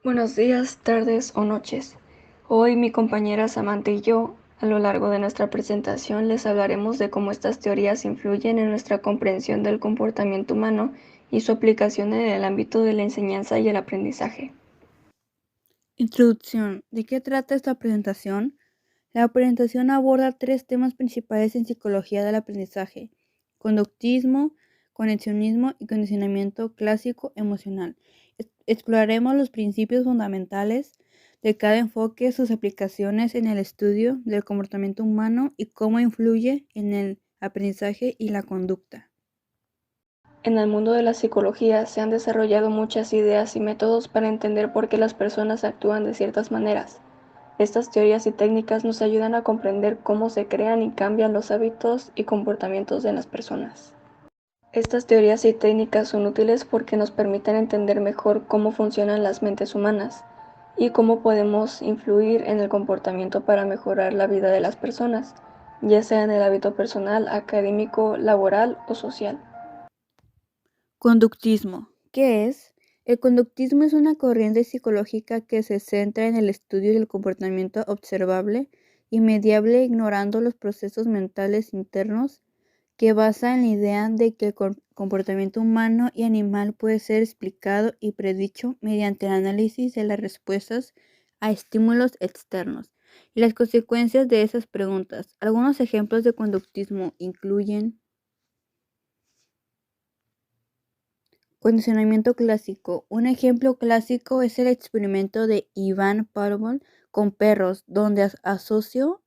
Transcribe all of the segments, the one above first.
Buenos días, tardes o noches. Hoy mi compañera Samantha y yo, a lo largo de nuestra presentación, les hablaremos de cómo estas teorías influyen en nuestra comprensión del comportamiento humano y su aplicación en el ámbito de la enseñanza y el aprendizaje. Introducción. ¿De qué trata esta presentación? La presentación aborda tres temas principales en psicología del aprendizaje: conductismo, conexionismo y condicionamiento clásico emocional. Exploraremos los principios fundamentales de cada enfoque, sus aplicaciones en el estudio del comportamiento humano y cómo influye en el aprendizaje y la conducta. En el mundo de la psicología se han desarrollado muchas ideas y métodos para entender por qué las personas actúan de ciertas maneras. Estas teorías y técnicas nos ayudan a comprender cómo se crean y cambian los hábitos y comportamientos de las personas. Estas teorías y técnicas son útiles porque nos permiten entender mejor cómo funcionan las mentes humanas y cómo podemos influir en el comportamiento para mejorar la vida de las personas, ya sea en el ámbito personal, académico, laboral o social. Conductismo. ¿Qué es? El conductismo es una corriente psicológica que se centra en el estudio del comportamiento observable y mediable ignorando los procesos mentales internos, que basa en la idea de que el comportamiento humano y animal puede ser explicado y predicho mediante el análisis de las respuestas a estímulos externos y las consecuencias de esas preguntas. Algunos ejemplos de conductismo incluyen condicionamiento clásico. Un ejemplo clásico es el experimento de Ivan Pavlov con perros, donde asoció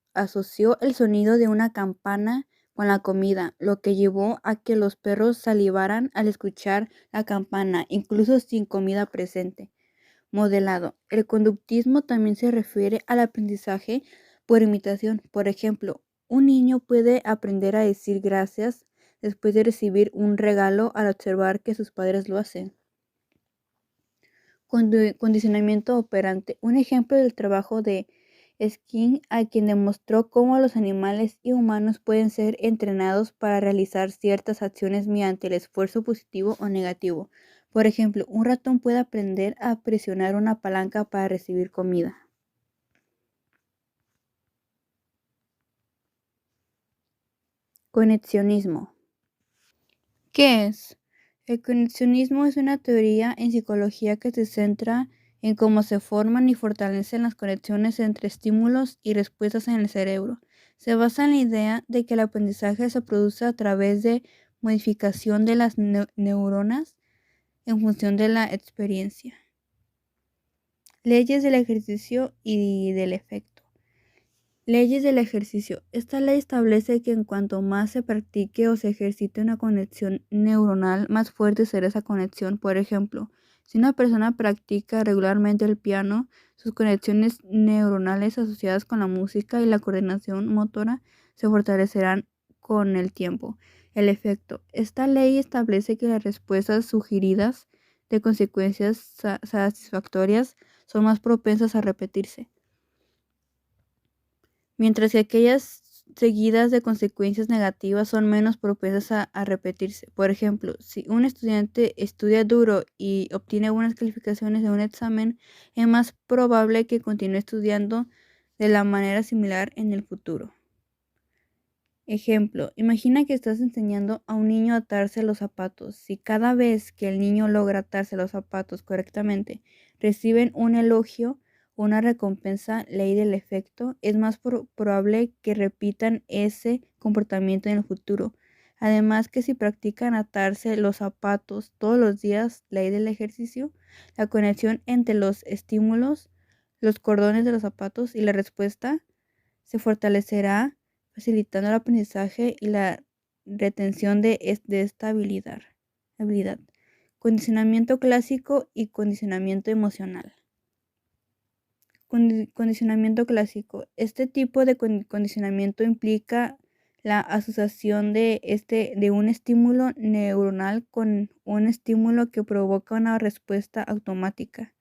el sonido de una campana con la comida, lo que llevó a que los perros salivaran al escuchar la campana, incluso sin comida presente. Modelado. El conductismo también se refiere al aprendizaje por imitación. Por ejemplo, un niño puede aprender a decir gracias después de recibir un regalo al observar que sus padres lo hacen. Condicionamiento operante. Un ejemplo del trabajo de Skin, a quien demostró cómo los animales y humanos pueden ser entrenados para realizar ciertas acciones mediante el esfuerzo positivo o negativo. Por ejemplo, un ratón puede aprender a presionar una palanca para recibir comida. Conexionismo. ¿Qué es? El conexionismo es una teoría en psicología que se centra en cómo se forman y fortalecen las conexiones entre estímulos y respuestas en el cerebro. Se basa en la idea de que el aprendizaje se produce a través de modificación de las neuronas en función de la experiencia. Leyes del ejercicio y del efecto. Leyes del ejercicio. Esta ley establece que en cuanto más se practique o se ejercite una conexión neuronal, más fuerte será esa conexión. Por ejemplo, si una persona practica regularmente el piano, sus conexiones neuronales asociadas con la música y la coordinación motora se fortalecerán con el tiempo. El efecto. Esta ley establece que las respuestas sugeridas de consecuencias satisfactorias son más propensas a repetirse, mientras que aquellas seguidas de consecuencias negativas son menos propensas a repetirse. Por ejemplo, si un estudiante estudia duro y obtiene buenas calificaciones en un examen, es más probable que continúe estudiando de la manera similar en el futuro. Ejemplo, imagina que estás enseñando a un niño a atarse los zapatos. Si cada vez que el niño logra atarse los zapatos correctamente, reciben un elogio o una recompensa, ley del efecto, es más probable que repitan ese comportamiento en el futuro. Además que si practican atarse los zapatos todos los días, ley del ejercicio, la conexión entre los estímulos, los cordones de los zapatos y la respuesta se fortalecerá, facilitando el aprendizaje y la retención de esta habilidad. Condicionamiento clásico y condicionamiento emocional. Condicionamiento clásico. Este tipo de condicionamiento implica la asociación de un estímulo neuronal con un estímulo que provoca una respuesta automática.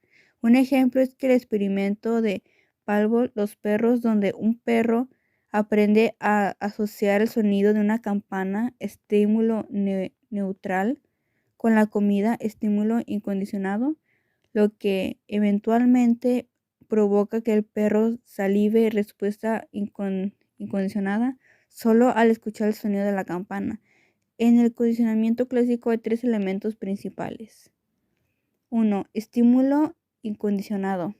Un ejemplo es que el experimento de Pavlov, los perros, donde un perro aprende a asociar el sonido de una campana, estímulo neutral, con la comida, estímulo incondicionado. lo que eventualmente provoca que el perro salive respuesta incondicionada solo al escuchar el sonido de la campana. En el condicionamiento clásico hay 3 elementos principales. 1. Estímulo incondicionado.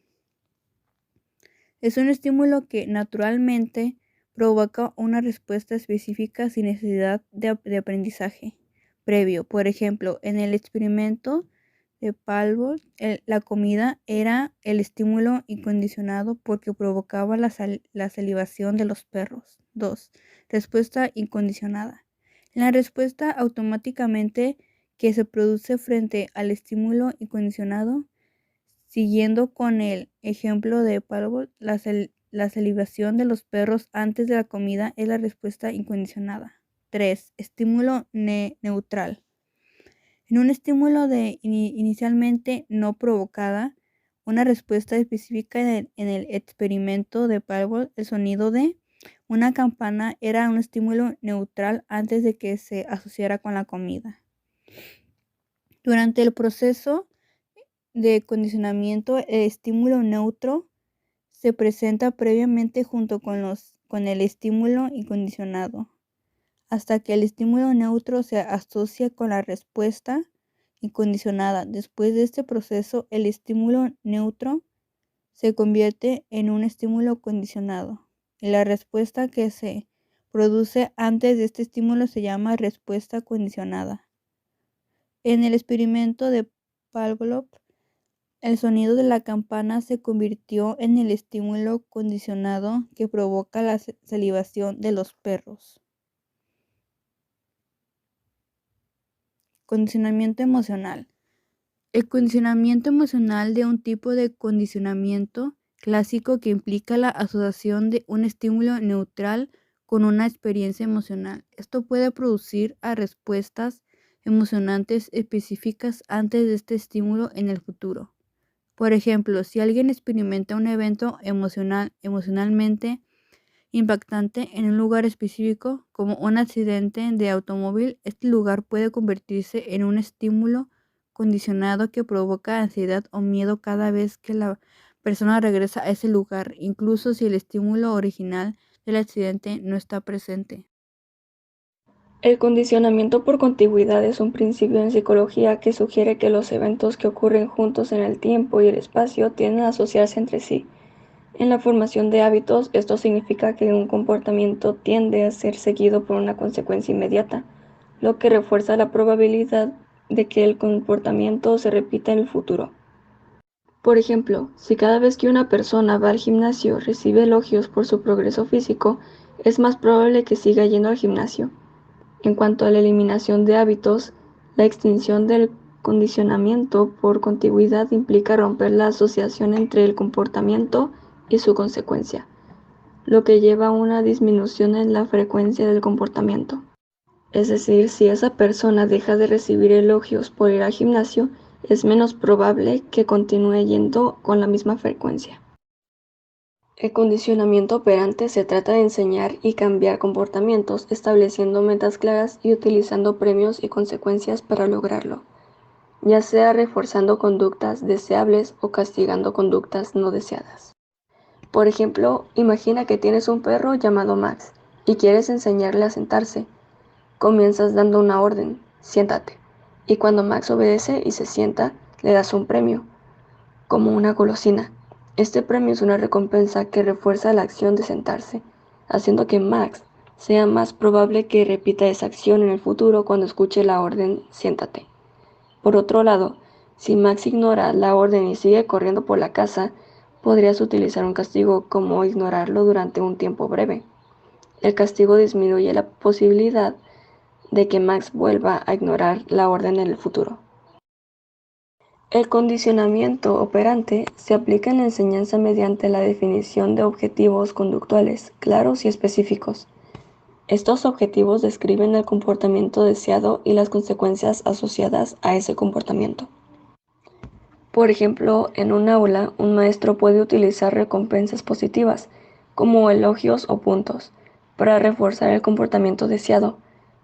Es un estímulo que naturalmente provoca una respuesta específica sin necesidad de aprendizaje previo. Por ejemplo, en el experimento de Pavlov, la comida era el estímulo incondicionado porque provocaba la salivación de los perros. 2. Respuesta incondicionada. La respuesta automáticamente que se produce frente al estímulo incondicionado. Siguiendo con el ejemplo de Pavlov, la salivación de los perros antes de la comida es la respuesta incondicionada. 3. Estímulo neutral. En un estímulo inicialmente no provocada, una respuesta específica en el experimento de Pavlov, el sonido de una campana era un estímulo neutral antes de que se asociara con la comida. Durante el proceso de condicionamiento, el estímulo neutro se presenta previamente junto con el estímulo incondicionado, hasta que el estímulo neutro se asocia con la respuesta incondicionada. Después de este proceso, el estímulo neutro se convierte en un estímulo condicionado, y la respuesta que se produce antes de este estímulo se llama respuesta condicionada. En el experimento de Pavlov, el sonido de la campana se convirtió en el estímulo condicionado que provoca la salivación de los perros. Condicionamiento emocional. El condicionamiento emocional de un tipo de condicionamiento clásico que implica la asociación de un estímulo neutral con una experiencia emocional. Esto puede producir a respuestas emocionantes específicas antes de este estímulo en el futuro. Por ejemplo, si alguien experimenta un evento emocionalmente impactante en un lugar específico, como un accidente de automóvil, este lugar puede convertirse en un estímulo condicionado que provoca ansiedad o miedo cada vez que la persona regresa a ese lugar, incluso si el estímulo original del accidente no está presente. El condicionamiento por contigüidad es un principio en psicología que sugiere que los eventos que ocurren juntos en el tiempo y el espacio tienden a asociarse entre sí. En la formación de hábitos, esto significa que un comportamiento tiende a ser seguido por una consecuencia inmediata, lo que refuerza la probabilidad de que el comportamiento se repita en el futuro. Por ejemplo, si cada vez que una persona va al gimnasio recibe elogios por su progreso físico, es más probable que siga yendo al gimnasio. En cuanto a la eliminación de hábitos, la extinción del condicionamiento por contigüidad implica romper la asociación entre el comportamiento y su consecuencia, lo que lleva a una disminución en la frecuencia del comportamiento. Es decir, si esa persona deja de recibir elogios por ir al gimnasio, es menos probable que continúe yendo con la misma frecuencia. El condicionamiento operante se trata de enseñar y cambiar comportamientos, estableciendo metas claras y utilizando premios y consecuencias para lograrlo, ya sea reforzando conductas deseables o castigando conductas no deseadas. Por ejemplo, imagina que tienes un perro llamado Max y quieres enseñarle a sentarse. Comienzas dando una orden, siéntate, y cuando Max obedece y se sienta, le das un premio, como una golosina. Este premio es una recompensa que refuerza la acción de sentarse, haciendo que Max sea más probable que repita esa acción en el futuro cuando escuche la orden siéntate. Por otro lado, si Max ignora la orden y sigue corriendo por la casa, podrías utilizar un castigo como ignorarlo durante un tiempo breve. El castigo disminuye la posibilidad de que Max vuelva a ignorar la orden en el futuro. El condicionamiento operante se aplica en la enseñanza mediante la definición de objetivos conductuales claros y específicos. Estos objetivos describen el comportamiento deseado y las consecuencias asociadas a ese comportamiento. Por ejemplo, en un aula, un maestro puede utilizar recompensas positivas, como elogios o puntos, para reforzar el comportamiento deseado,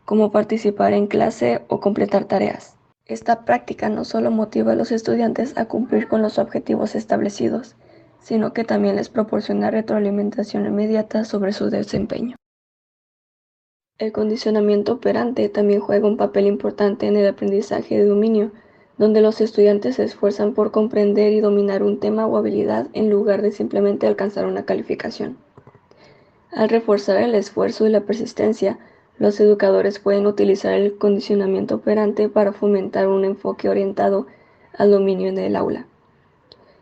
como participar en clase o completar tareas. Esta práctica no solo motiva a los estudiantes a cumplir con los objetivos establecidos, sino que también les proporciona retroalimentación inmediata sobre su desempeño. El condicionamiento operante también juega un papel importante en el aprendizaje de dominio, donde los estudiantes se esfuerzan por comprender y dominar un tema o habilidad en lugar de simplemente alcanzar una calificación. Al reforzar el esfuerzo y la persistencia, los educadores pueden utilizar el condicionamiento operante para fomentar un enfoque orientado al dominio en el aula.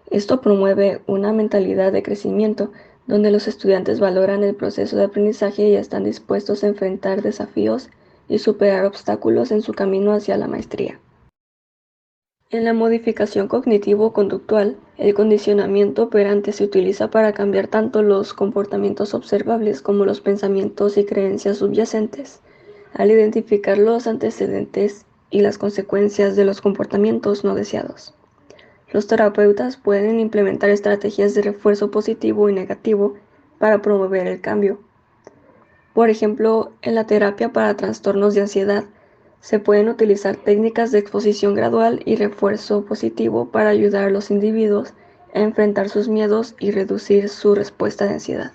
Esto promueve una mentalidad de crecimiento, donde los estudiantes valoran el proceso de aprendizaje y están dispuestos a enfrentar desafíos y superar obstáculos en su camino hacia la maestría. En la modificación cognitivo-conductual, el condicionamiento operante se utiliza para cambiar tanto los comportamientos observables como los pensamientos y creencias subyacentes. Al identificar los antecedentes y las consecuencias de los comportamientos no deseados, los terapeutas pueden implementar estrategias de refuerzo positivo y negativo para promover el cambio. Por ejemplo, en la terapia para trastornos de ansiedad, se pueden utilizar técnicas de exposición gradual y refuerzo positivo para ayudar a los individuos a enfrentar sus miedos y reducir su respuesta de ansiedad.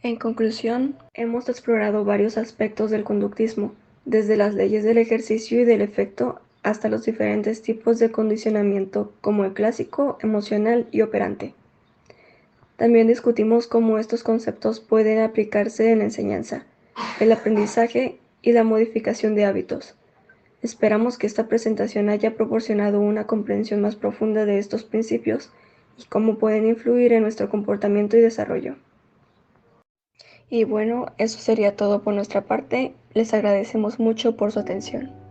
En conclusión, hemos explorado varios aspectos del conductismo, desde las leyes del ejercicio y del efecto hasta los diferentes tipos de condicionamiento como el clásico, emocional y operante. También discutimos cómo estos conceptos pueden aplicarse en la enseñanza, el aprendizaje y la modificación de hábitos. Esperamos que esta presentación haya proporcionado una comprensión más profunda de estos principios y cómo pueden influir en nuestro comportamiento y desarrollo. Y bueno, eso sería todo por nuestra parte. Les agradecemos mucho por su atención.